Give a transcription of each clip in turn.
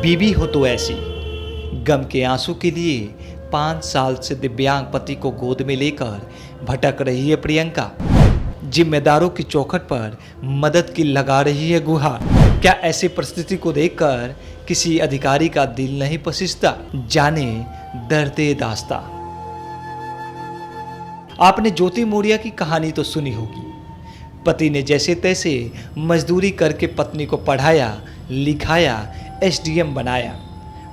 बीवी हो तो ऐसी। गम के आंसू के लिए 5 साल से दिव्यांग पति को गोद में लेकर भटक रही है प्रियंका। जिम्मेदारों की चौखट पर मदद की लगा रही है गुहार। क्या ऐसी परिस्थिति को देखकर किसी अधिकारी का दिल नहीं पसीजता? जाने दर्दे दास्ता। आपने ज्योति मौर्य की कहानी तो सुनी होगी। पति ने जैसे तैसे मजदूरी करके पत्नी को पढ़ाया, लिखाया, एसडीएम बनाया,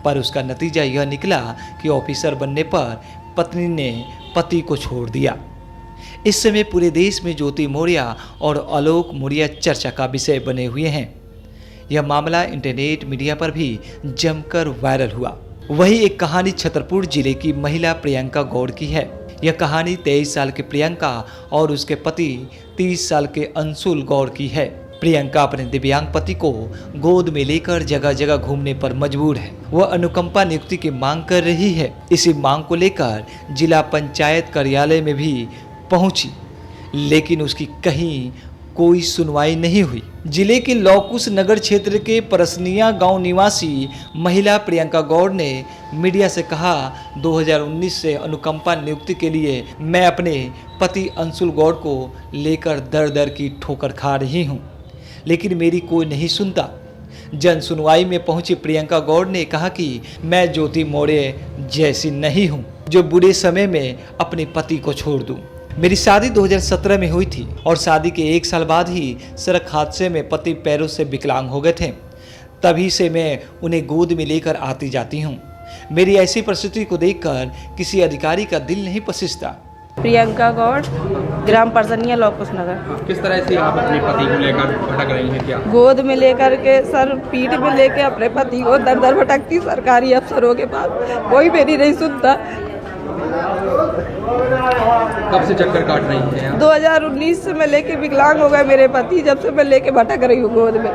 पर उसका नतीजा यह निकला कि ऑफिसर बनने पर पत्नी ने पति को छोड़ दिया। इस समय पूरे देश में ज्योति मौर्य और आलोक मौर्य चर्चा का विषय बने हुए हैं। यह मामला इंटरनेट मीडिया पर भी जमकर वायरल हुआ। वही एक कहानी छतरपुर जिले की महिला प्रियंका गौड़ की है। यह कहानी 23 साल की प्रियंका और उसके पति 30 साल के अंशुल गौड़ की है। प्रियंका अपने दिव्यांग पति को गोद में लेकर जगह जगह घूमने पर मजबूर है। वह अनुकंपा नियुक्ति की मांग कर रही है। इसी मांग को लेकर जिला पंचायत कार्यालय में भी पहुंची, लेकिन उसकी कहीं कोई सुनवाई नहीं हुई। जिले के लौकुश नगर क्षेत्र के परसनिया गांव निवासी महिला प्रियंका गौड़ ने मीडिया से कहा, 2019 से अनुकंपा नियुक्ति के लिए मैं अपने पति अंशुल गौड़ को लेकर दर दर की ठोकर खा रही हूं, लेकिन मेरी कोई नहीं सुनता। जन सुनवाई में पहुंची प्रियंका गौड़ ने कहा कि मैं ज्योति मौर्य जैसी नहीं हूं जो बुरे समय में अपने पति को छोड़ दूं। मेरी शादी 2017 में हुई थी और शादी के 1 साल बाद ही सड़क हादसे में पति पैरों से विकलांग हो गए थे। तभी से मैं उन्हें गोद में लेकर आती जाती हूँ। मेरी ऐसी परिस्थिति को देखकर किसी अधिकारी का दिल नहीं पसीजता। प्रियंका गौड़, ग्राम परसनिया, लौकुश नगर। किस तरह से आप अपने पति को लेकर भटक रही हैं? क्या गोद में लेकर के सर पीठ में लेके अपने पति को दर दर भटकती सरकारी अफसरों के पास, कोई मेरी नहीं सुनता। कब से चक्कर काट रही हैं? 2019 से मैं लेके विकलांग हो गए मेरे पति, जब से मैं लेके भटक रही हूँ गोद में।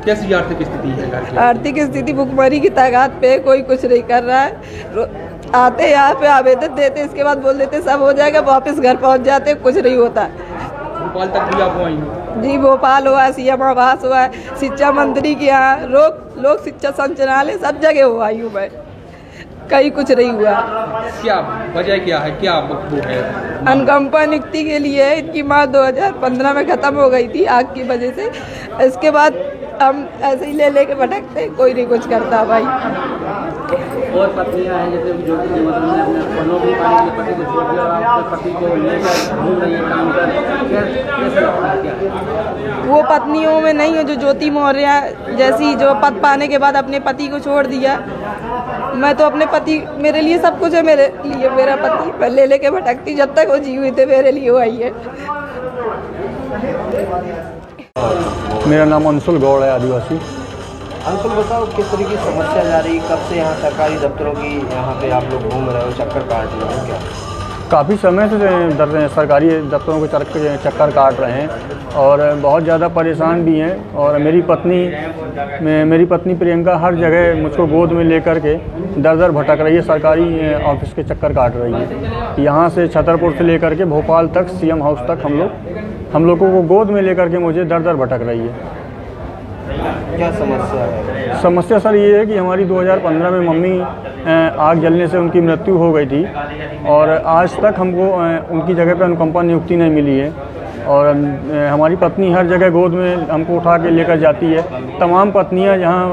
कैसी आर्थिक स्थिति है घर की? आर्थिक स्थिति भुखमरी की तादाद पे, कोई कुछ नहीं कर रहा है। आते यहाँ पे आवेदन देते, इसके बाद बोल देते सब हो जाएगा, वापस घर पहुँच जाते, कुछ नहीं होता। भोपाल तक भी आप आई हैं? जी, भोपाल हुआ है, सीएम आवास हुआ है, शिक्षा मंत्री के यहाँ, लोक शिक्षा संचालय, सब जगह हुआ हूँ मैं, कहीं कुछ नहीं हुआ। क्या वजह क्या है? क्या वो है? अनुकंपा नियुक्ति के लिए इनकी माँ 2015 में खत्म हो गई थी आग की वजह से। इसके बाद हम ऐसे ही ले के भटकते, कोई नहीं कुछ करता भाई। और पत्नियां हैं जैसे ज्योति जी, मतलब अपने नौकरी पाने के पति को छोड़ दिया और आपके पति को लेकर घूम रही है, काम कर, कैसे लगता है? क्या वो पत्नियों में नहीं हो जो ज्योति मौर्य जैसी, जो पद पाने के बाद अपने पति को छोड़ दिया। मैं तो अपने पति, मेरे लिए सब कुछ है, मेरे लिए मेरा पति, मैं ले के भटकती जब तक वो जीवित थे, मेरे लिए वो आई है। मेरा नाम अंशुल गौड़ है, आदिवासी। अंकुल बताओ, किस तरीके की समस्या जा रही, कब से यहाँ सरकारी दफ्तरों की यहाँ पे आप लोग घूम रहे हो, चक्कर काट रहे हो? क्या काफ़ी समय से सरकारी दफ्तरों के चक्कर काट रहे हैं और बहुत ज़्यादा परेशान भी हैं। और मेरी पत्नी प्रियंका हर जगह मुझको गोद में लेकर के दर दर भटक रही है, सरकारी ऑफिस के चक्कर काट रही है। यहाँ से छतरपुर से लेकर के भोपाल तक, सीएम हाउस तक हम लोगों को गोद में लेकर के मुझे दर दर भटक रही है। क्या समस्या है? समस्या सर ये है कि हमारी 2015 में मम्मी आग जलने से उनकी मृत्यु हो गई थी और आज तक हमको उनकी जगह पे अनुकंपा नियुक्ति नहीं मिली है। और हमारी पत्नी हर जगह गोद में हमको उठा के लेकर जाती है। तमाम पत्नियां जहां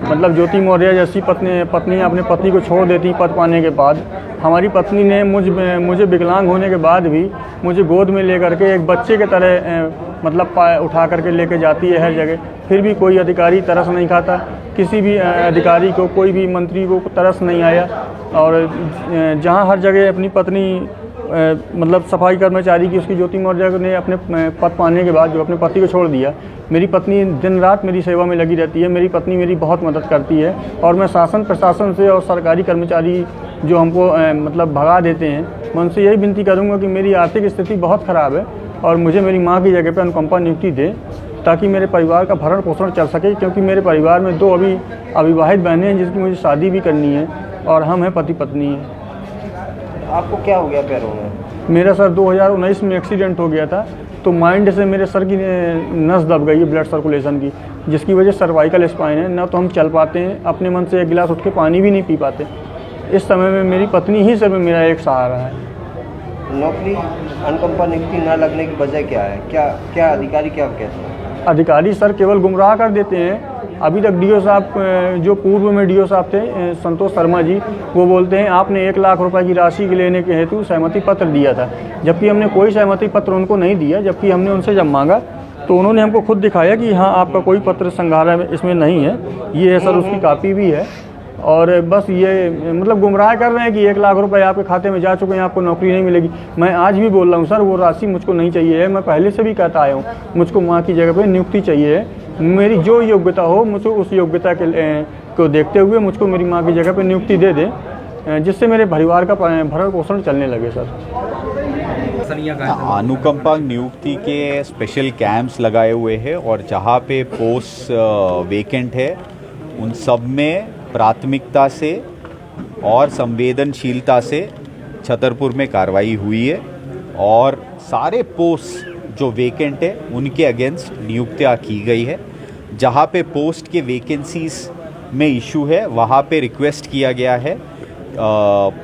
मतलब ज्योति मौर्य जैसी पत्नियां अपने पति को छोड़ देती पद पाने के बाद, हमारी पत्नी ने मुझे विकलांग होने के बाद भी मुझे गोद में लेकर के एक बच्चे के तरह मतलब उठा करके लेके जाती है हर जगह। फिर भी कोई अधिकारी तरस नहीं खाता, किसी भी अधिकारी को, कोई भी मंत्री को तरस नहीं आया। और जहां हर जगह अपनी पत्नी मतलब सफाई कर्मचारी की, उसकी ज्योति मौर्य ने अपने पद पाने के बाद जो अपने पति को छोड़ दिया, मेरी पत्नी दिन रात मेरी सेवा में लगी रहती है। मेरी पत्नी मेरी बहुत मदद करती है और मैं शासन प्रशासन से और सरकारी कर्मचारी जो हमको मतलब भगा देते हैं, मैं उनसे यही विनती करूँगा कि मेरी आर्थिक स्थिति बहुत ख़राब है और मुझे मेरी माँ की जगह पर अनुकंपा नियुक्ति दे, ताकि मेरे परिवार का भरण पोषण चल सके। क्योंकि मेरे परिवार में 2 अभी अविवाहित बहनें हैं जिसकी मुझे शादी भी करनी है और हम हैं पति पत्नी हैं। आपको क्या हो गया पैरों में? मेरा सर 2019 में एक्सीडेंट हो गया था तो माइंड से मेरे सर की नस दब गई है ब्लड सर्कुलेशन की, जिसकी वजह सर्वाइकल स्पाइन है। ना तो हम चल पाते हैं, अपने मन से एक गिलास उठ के पानी भी नहीं पी पाते। इस समय में मेरी पत्नी ही सिर्फ मेरा एक सहारा है। नौकरी अनुकंपा नियुक्ति न लगने की वजह क्या है? क्या अधिकारी क्या कहते हैं? अधिकारी सर केवल गुमराह कर देते हैं। अभी तक डीओ साहब, जो पूर्व में डीओ साहब थे संतोष शर्मा जी, वो बोलते हैं आपने 1 लाख रुपए की राशि के लेने के हेतु सहमति पत्र दिया था, जबकि हमने कोई सहमति पत्र उनको नहीं दिया। जबकि हमने उनसे जब मांगा तो उन्होंने हमको खुद दिखाया कि हाँ आपका कोई पत्र संग्रह इसमें नहीं है, ये है सर, उसकी कापी भी है। और बस ये मतलब गुमराह कर रहे हैं कि 1 लाख रुपए आपके खाते में जा चुके हैं, आपको नौकरी नहीं मिलेगी। मैं आज भी बोल रहा हूँ सर, वो राशि मुझको नहीं चाहिए है। मैं पहले से भी कहता आया हूँ, मुझको माँ की जगह पे नियुक्ति चाहिए है। मेरी जो योग्यता हो, मुझको उस योग्यता को देखते हुए मुझको मेरी माँ की जगह पे नियुक्ति दे दें, जिससे मेरे परिवार का भरण पोषण चलने लगे सर। अनुकंपा नियुक्ति के स्पेशल कैंप्स लगाए हुए हैं और जहाँ पे पोस्ट वेकेंट है उन सब में प्राथमिकता से और संवेदनशीलता से छतरपुर में कार्रवाई हुई है और सारे पोस्ट जो वेकेंट है उनके अगेंस्ट नियुक्तियाँ की गई है। जहाँ पे पोस्ट के वैकेंसीज में इशू है वहाँ पे रिक्वेस्ट किया गया है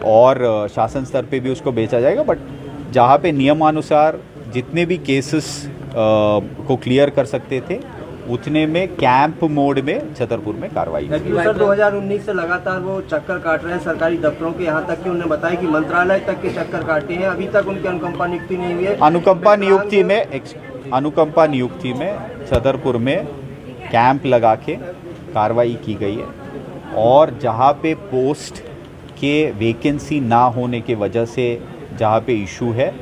और शासन स्तर पे भी उसको बेचा जाएगा। बट जहाँ पे नियमानुसार जितने भी केसेस को क्लियर कर सकते थे उतने में कैंप मोड में छतरपुर में कार्रवाई हुई। सर 2019 से लगातार वो चक्कर काट रहे हैं सरकारी दफ्तरों के, यहाँ तक कि उन्होंने बताया कि मंत्रालय तक के चक्कर काटे हैं, अभी तक उनकी अनुकंपा नियुक्ति नहीं हुई है। अनुकंपा नियुक्ति में छतरपुर में कैंप लगा के कार्रवाई की गई है और जहाँ पे पोस्ट के वैकेंसी ना होने के वजह से जहाँ पे इशू है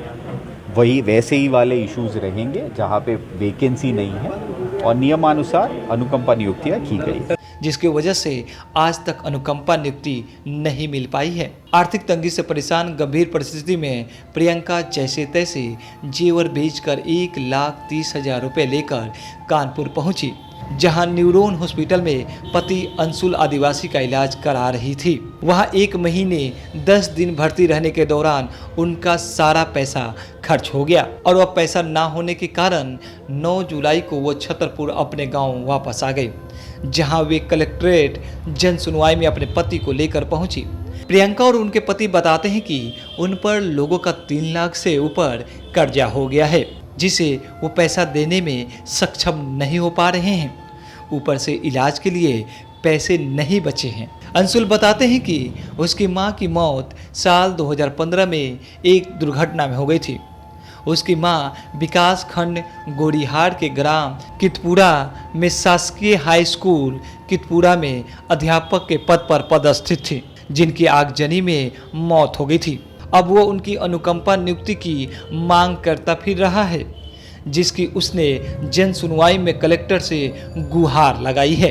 वही वैसे ही वाले इश्यूज रहेंगे जहाँ पे वैकेंसी नहीं है और नियमानुसार अनुकंपा नियुक्तियाँ की गई, जिसकी वजह से आज तक अनुकंपा नियुक्ति नहीं मिल पाई है। आर्थिक तंगी से परेशान गंभीर परिस्थिति में प्रियंका जैसे तैसे जेवर बेचकर 1,30,000 रुपये लेकर कानपुर पहुंची, जहां न्यूरोन हॉस्पिटल में पति अंशुल आदिवासी का इलाज करा रही थी। वहां 1 महीने 10 दिन भर्ती रहने के दौरान उनका सारा पैसा खर्च हो गया और वह पैसा ना होने के कारण 9 जुलाई को वो छतरपुर अपने गांव वापस आ गई, जहां वे कलेक्ट्रेट जन सुनवाई में अपने पति को लेकर पहुंची। प्रियंका और उनके पति बताते हैं कि उन पर लोगों का 3 लाख से ऊपर कर्जा हो गया है, जिसे वो पैसा देने में सक्षम नहीं हो पा रहे हैं। ऊपर से इलाज के लिए पैसे नहीं बचे हैं। अंशुल बताते हैं कि उसकी मां की मौत साल 2015 में एक दुर्घटना में हो गई थी। उसकी मां विकास खंड गोड़ीहार के ग्राम कितपुरा में शासकीय हाई स्कूल कितपुरा में अध्यापक के पद पर पदस्थित थी, जिनकी आगजनी में मौत हो गई थी। अब वो उनकी अनुकंपा नियुक्ति की मांग करता फिर रहा है, जिसकी उसने जन सुनवाई में कलेक्टर से गुहार लगाई है।